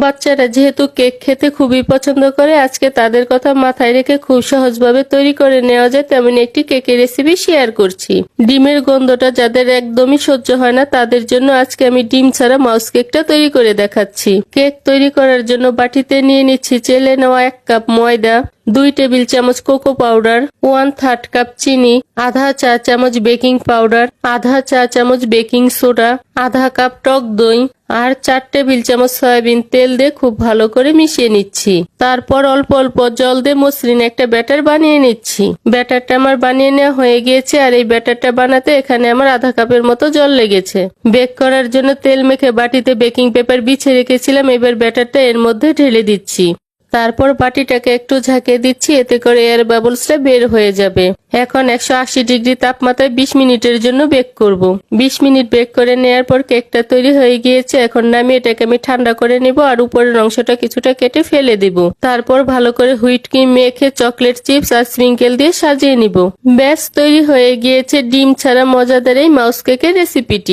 বাচ্চারা যেহেতু কেক খেতে খুবই পছন্দ করে, আজকে তাদের কথা মাথায় রেখে খুব সহজভাবে তৈরি করে নেওয়া যায় তেমন একটি কেকের রেসিপি শেয়ার করছি। ডিমের গন্ধটা যাদের একদমই সহ্য হয় না তাদের জন্য আজকে আমি ডিম ছাড়া মাউস কেকটা তৈরি করে দেখাচ্ছি। কেক তৈরি করার জন্য বাটিতে নিয়ে নিচ্ছি চেলে নেওয়া 1 কাপ ময়দা, 2 টেবিল চামচ কোকো পাউডার, 1/3 কাপ চিনি, আধা চা চামচ বেকিং পাউডার, আধা চা চামচ বেকিং সোডা, আধা কাপ টক দই আর 4 টেবিল চামচ সয়াবিন তেল দিয়ে খুব ভালো করে মিশিয়ে নিচ্ছি। তারপর অল্প অল্প জল দিয়ে মসৃণ একটা ব্যাটার বানিয়ে নিচ্ছি। ব্যাটারটা আমার বানিয়ে নেওয়া হয়ে গিয়েছে আর এই ব্যাটারটা বানাতে এখানে আমার আধা কাপের মতো জল লেগেছে। বেক করার জন্য তেল মেখে বাটিতে বেকিং পেপার বিছিয়ে রেখেছিলাম, এবার ব্যাটারটা এর মধ্যে ঢেলে দিচ্ছি। তারপর বাটিটাকে একটু ঝাঁকিয়ে দিচ্ছি, এতে করে এয়ার বাবলসটা বের হয়ে যাবে। এখন 180 ডিগ্রি তাপমাত্রায় 20 মিনিটের জন্য বেক করব। 20 মিনিট বেক করে নেওয়ার পর কেকটা তৈরি হয়ে গিয়েছে। এখন নামিয়ে এটাকে আমি ঠান্ডা করে নিব আর উপরের অংশটা কিছুটা কেটে ফেলে দিব। তারপর ভালো করে হুইট ক্রিম মেখে চকলেট চিপস আর স্প্রিঙ্কেল দিয়ে সাজিয়ে নিব। ব্যাস তৈরি হয়ে গিয়েছে ডিম ছাড়া মজাদার এই মাউস কেকের রেসিপিটি।